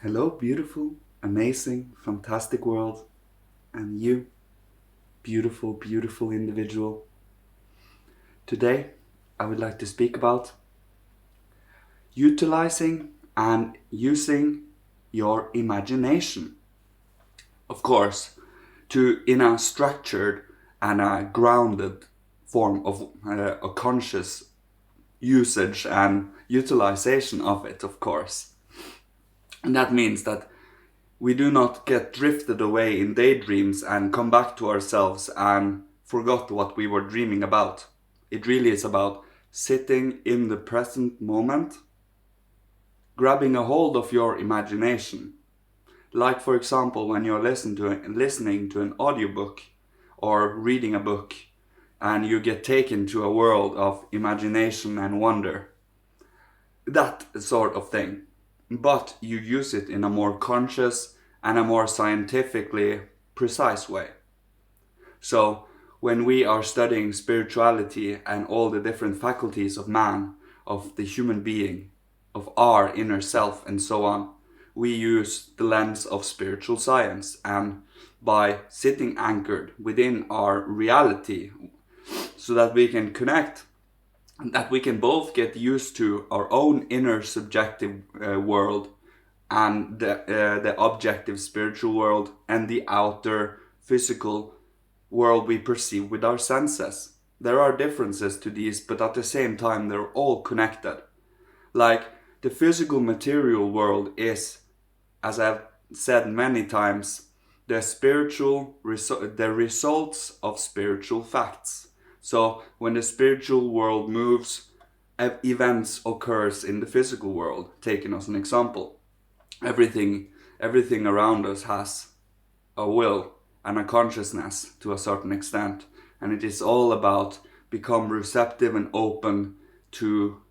Hello, beautiful, amazing, fantastic world, and you, beautiful, beautiful individual. Today, I would like to speak about utilizing and using your imagination. Of course, in a structured and a grounded form of a conscious usage and utilization of it, of course. And that means that we do not get drifted away in daydreams and come back to ourselves and forgot what we were dreaming about. It really is about sitting in the present moment, grabbing a hold of your imagination. Like, for example, when you're listening to an audiobook or reading a book and you get taken to a world of imagination and wonder. That sort of thing. But you use it in a more conscious and a more scientifically precise way. So, when we are studying spirituality and all the different faculties of man, of the human being, of our inner self, and so on, we use the lens of spiritual science, and by sitting anchored within our reality so that we can connect, that we can both get used to our own inner subjective world and the objective spiritual world and the outer physical world we perceive with our senses. There are differences to these, but at the same time they're all connected. Like, the physical material world is, as I've said many times, the results of spiritual facts. So when the spiritual world moves, events occurs in the physical world. Taking as an example, everything around us has a will and a consciousness to a certain extent, and it is all about become receptive and open to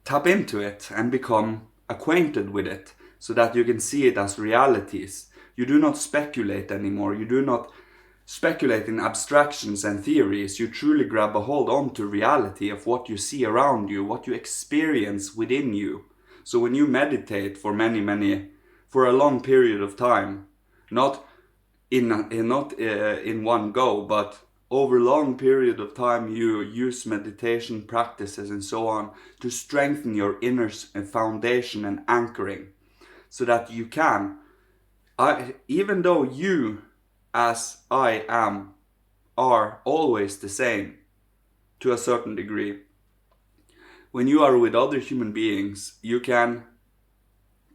tap into it and become acquainted with it, so that you can see it as realities. You do not speculate anymore. You do not speculate in abstractions and theories. You truly grab a hold onto reality of what you see around you, what you experience within you. So when you meditate for for a long period of time, not in one go, but over a long period of time, you use meditation practices and so on to strengthen your inner foundation and anchoring, so that you can, even though you, as I am, are always the same to a certain degree, when you are with other human beings, you can,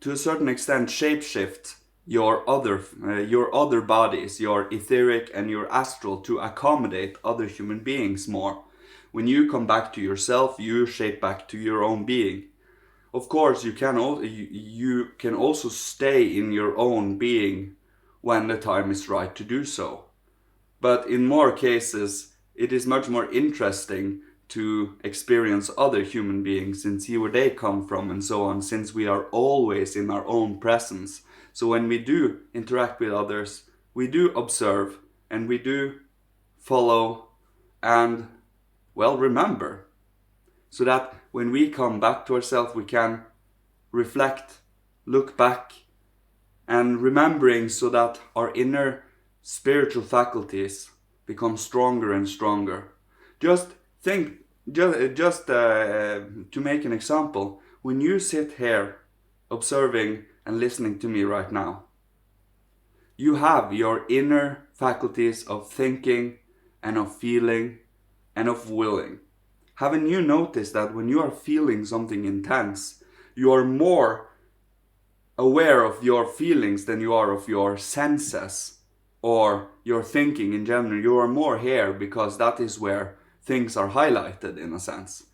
to a certain extent, shapeshift your other bodies, your etheric and your astral, to accommodate other human beings more. When you come back to yourself, you shape back to your own being. Of course, you can also stay in your own being when the time is right to do so. But in more cases, it is much more interesting to experience other human beings and see where they come from and so on, since we are always in our own presence. So when we do interact with others, we do observe and we do follow and, well, remember. So that when we come back to ourselves, we can reflect, look back, and remembering, so that our inner spiritual faculties become stronger and stronger. Just think, to make an example, when you sit here observing and listening to me right now, you have your inner faculties of thinking and of feeling and of willing. Haven't you noticed that when you are feeling something intense, you are more aware of your feelings than you are of your senses or your thinking in general? You are more here because that is where things are highlighted, in a sense.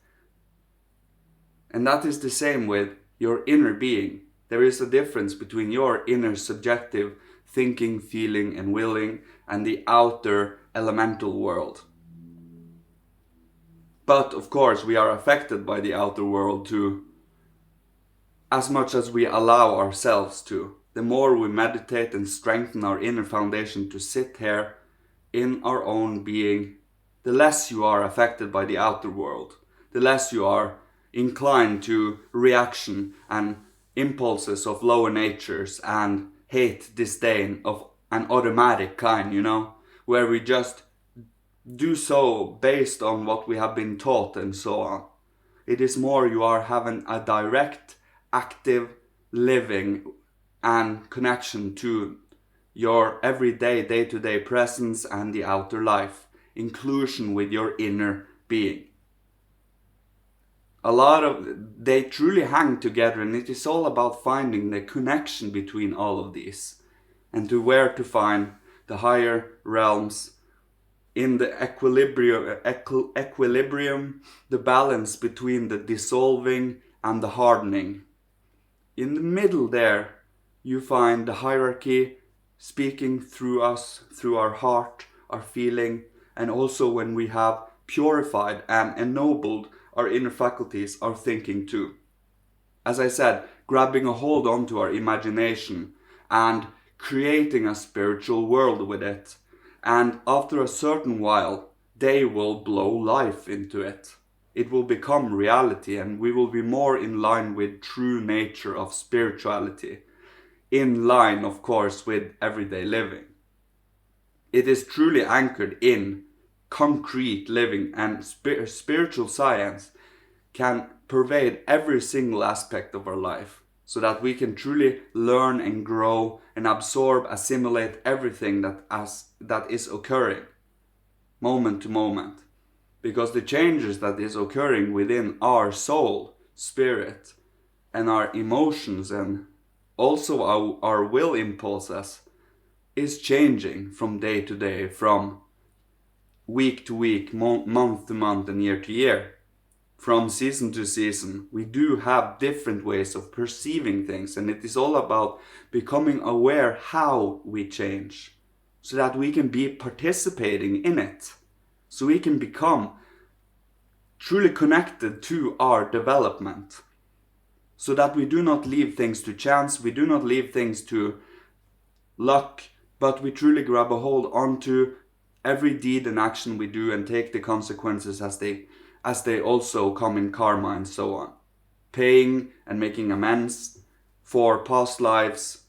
And that is the same with your inner being. There is a difference between your inner subjective thinking, feeling, and willing and the outer elemental world. But of course, we are affected by the outer world too, as much as we allow ourselves to. The more we meditate and strengthen our inner foundation to sit here in our own being, the less you are affected by the outer world, the less you are inclined to reaction and impulses of lower natures and hate, disdain of an automatic kind, where we just do so based on what we have been taught and so on. It is more you are having a direct, active living and connection to your everyday, day-to-day presence and the outer life, inclusion with your inner being. They truly hang together, and it is all about finding the connection between all of these and to where to find the higher realms in the equilibrium, the balance between the dissolving and the hardening. In the middle there, you find the hierarchy speaking through us, through our heart, our feeling, and also when we have purified and ennobled our inner faculties, our thinking too. As I said, grabbing a hold onto our imagination and creating a spiritual world with it. And after a certain while, they will blow life into it. It will become reality, and we will be more in line with true nature of spirituality. In line, of course, with everyday living. It is truly anchored in concrete living, and spiritual science can pervade every single aspect of our life, so that we can truly learn and grow and absorb, assimilate everything that is occurring moment to moment. Because the changes that is occurring within our soul, spirit, and our emotions, and also our will impulses, is changing from day to day, from week to week, month to month, and year to year. From season to season, we do have different ways of perceiving things, and it is all about becoming aware how we change, so that we can be participating in it, so we can become truly connected to our development, so that we do not leave things to chance, we do not leave things to luck, but we truly grab a hold onto every deed and action we do and take the consequences as they also come in karma and so on. Paying and making amends for past lives,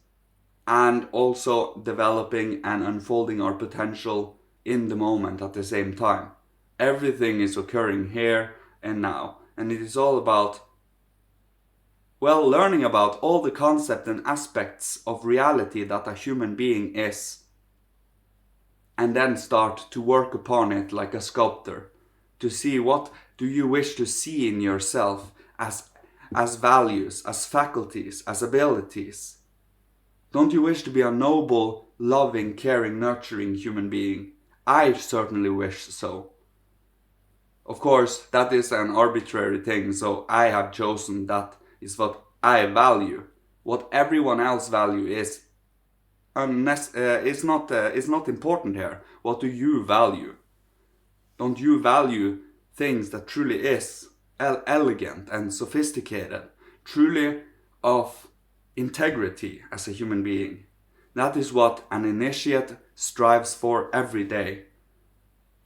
and also developing and unfolding our potential in the moment at the same time. Everything is occurring here and now, and it is all about, learning about all the concepts and aspects of reality that a human being is, and then start to work upon it like a sculptor, to see what do you wish to see in yourself as values, as faculties, as abilities. Don't you wish to be a noble, loving, caring, nurturing human being? I certainly wish so. Of course, that is an arbitrary thing, so I have chosen that is what I value. What everyone else value is not important here. What do you value? Don't you value things that truly is elegant and sophisticated, truly of integrity as a human being? That is what an initiate strives for every day.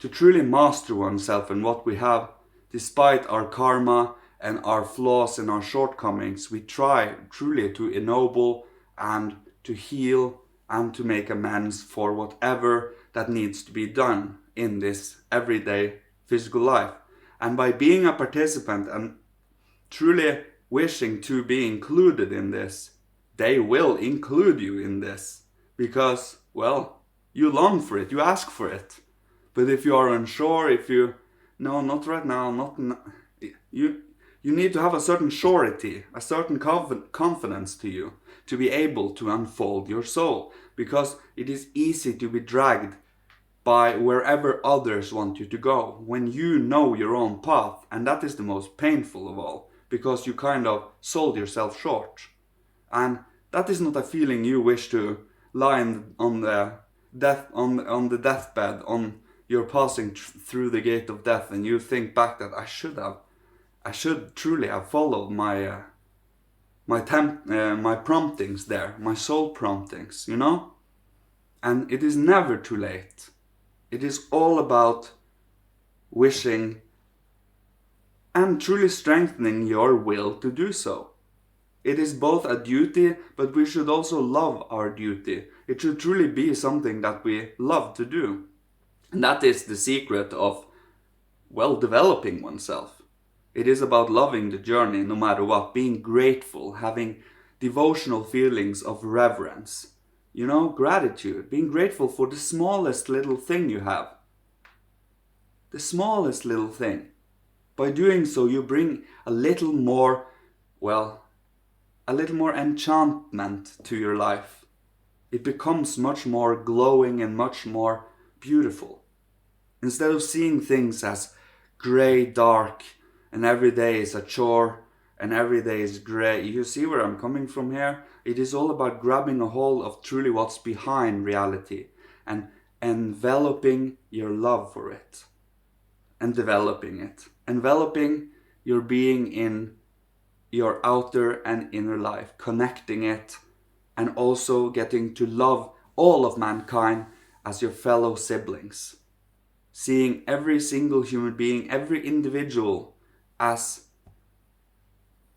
To truly master oneself and what we have, despite our karma and our flaws and our shortcomings, we try truly to ennoble and to heal and to make amends for whatever that needs to be done in this everyday physical life. And by being a participant and truly wishing to be included in this, they will include you in this. Because, you long for it, you ask for it. But if you are unsure, no, not right now, you need to have a certain surety, a certain confidence to you, to be able to unfold your soul. Because it is easy to be dragged by wherever others want you to go, when you know your own path. And that is the most painful of all, because you kind of sold yourself short. And that is not a feeling you wish to lie on the deathbed, on you're passing through the gate of death, and you think back that I should truly have followed my promptings there, my soul promptings, And it is never too late. It is all about wishing and truly strengthening your will to do so. It is both a duty, but we should also love our duty. It should truly be something that we love to do. And that is the secret of, well, developing oneself. It is about loving the journey no matter what, being grateful, having devotional feelings of reverence. You know, gratitude, being grateful for the smallest little thing you have. The smallest little thing. By doing so, you bring a little more, well, a little more enchantment to your life. It becomes much more glowing and much more beautiful. Instead of seeing things as grey, dark, and every day is a chore, and every day is grey. You see where I'm coming from here? It is all about grabbing a hold of truly what's behind reality and enveloping your love for it and developing it. Enveloping your being in your outer and inner life, connecting it, and also getting to love all of mankind as your fellow siblings. Seeing every single human being, every individual as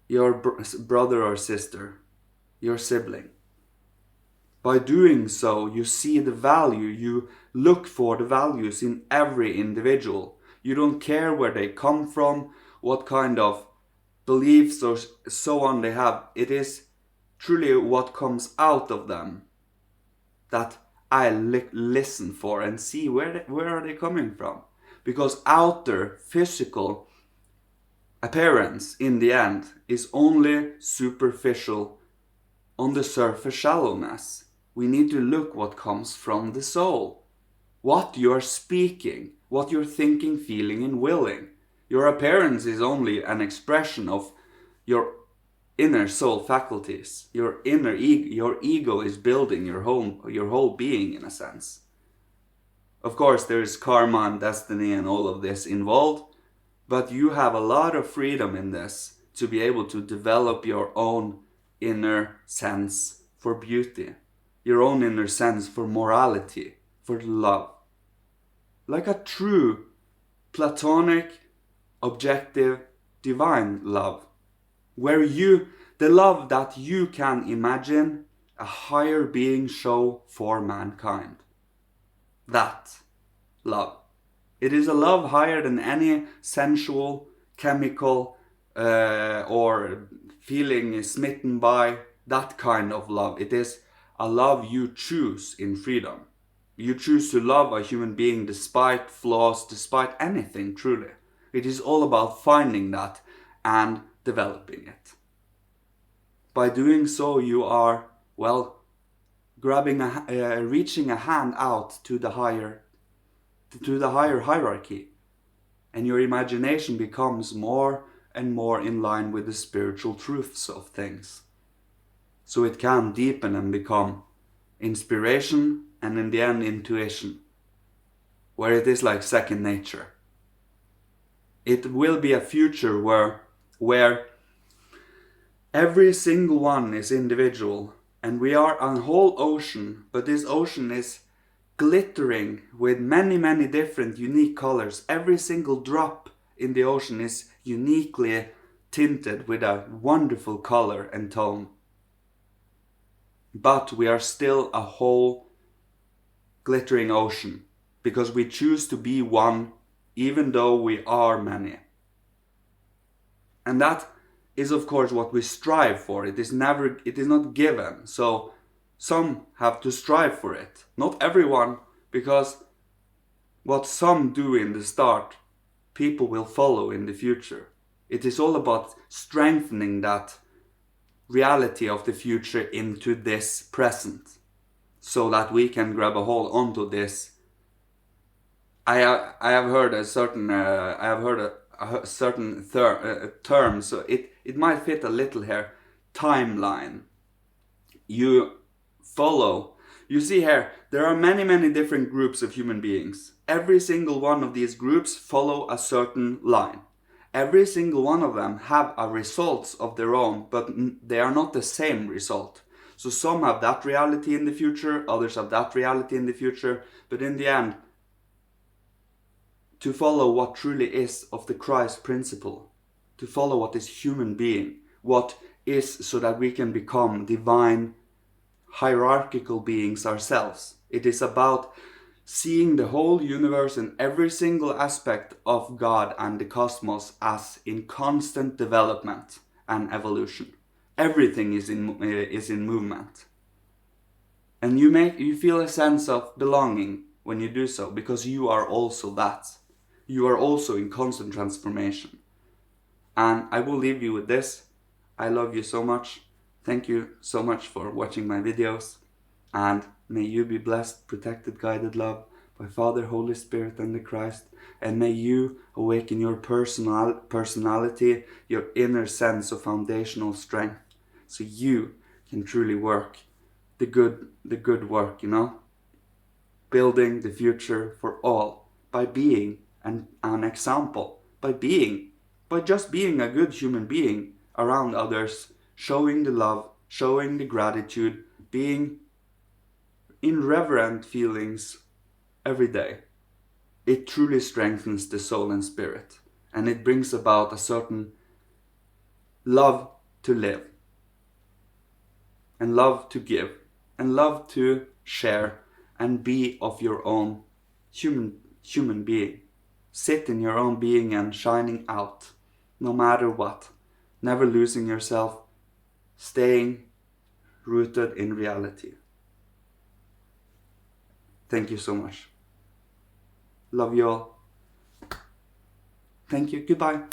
your brother or sister, your sibling. By doing so, you see the value, you look for the values in every individual. You don't care where they come from, what kind of beliefs or so on they have. It is truly what comes out of them that I listen for and see where are they coming from. Because outer physical appearance in the end is only superficial, on the surface shallowness. We need to look what comes from the soul. What you are speaking, what you're thinking, feeling and willing. Your appearance is only an expression of your inner soul faculties. Your ego is building your whole being in a sense. Of course, there is karma and destiny and all of this involved, but you have a lot of freedom in this to be able to develop your own inner sense for beauty, your own inner sense for morality, for love. Like a true platonic, objective, divine love, where the love that you can imagine a higher being show for mankind. That love. It is a love higher than any sensual, chemical, or feeling smitten by that kind of love. It is a love you choose in freedom. You choose to love a human being despite flaws, despite anything, truly. It is all about finding that and developing it. By doing so, you are, well, reaching a hand out to the higher hierarchy, and your imagination becomes more and more in line with the spiritual truths of things. So it can deepen and become inspiration, and in the end intuition, where it is like second nature. It will be a future where every single one is individual, and we are a whole ocean, but this ocean is glittering with many, many different unique colors. Every single drop in the ocean is uniquely tinted with a wonderful color and tone. But we are still a whole glittering ocean, because we choose to be one, even though we are many. And that is of course what we strive for. It is not given. So some have to strive for it. Not everyone, because what some do in the start, people will follow in the future. It is all about strengthening that reality of the future into this present, so that we can grab a hold onto this. I have heard a certain term, so it might fit a little here. Timeline. You follow. You see here, there are many different groups of human beings. Every single one of these groups follow a certain line. Every single one of them have a results of their own, but they are not the same result. So some have that reality in the future, others have that reality in the future, but in the end, to follow what truly is of the Christ principle, to follow what is human being, what is so that we can become divine, hierarchical beings ourselves. It is about seeing the whole universe and every single aspect of God and the cosmos as in constant development and evolution. Everything is in movement. And you feel a sense of belonging when you do so, because you are also that. You are also in constant transformation. And I will leave you with this. I love you so much. Thank you so much for watching my videos. And may you be blessed, protected, guided, loved by Father, Holy Spirit, and the Christ. And may you awaken your personality, your inner sense of foundational strength, so you can truly work the good work, building the future for all by being an example, by just being a good human being around others, showing the love, showing the gratitude, being in reverent feelings every day. It truly strengthens the soul and spirit, and it brings about a certain love to live, and love to give, and love to share, and be of your own human being. Sit in your own being and shining out, no matter what. Never losing yourself, staying rooted in reality. Thank you so much. Love you all. Thank you. Goodbye.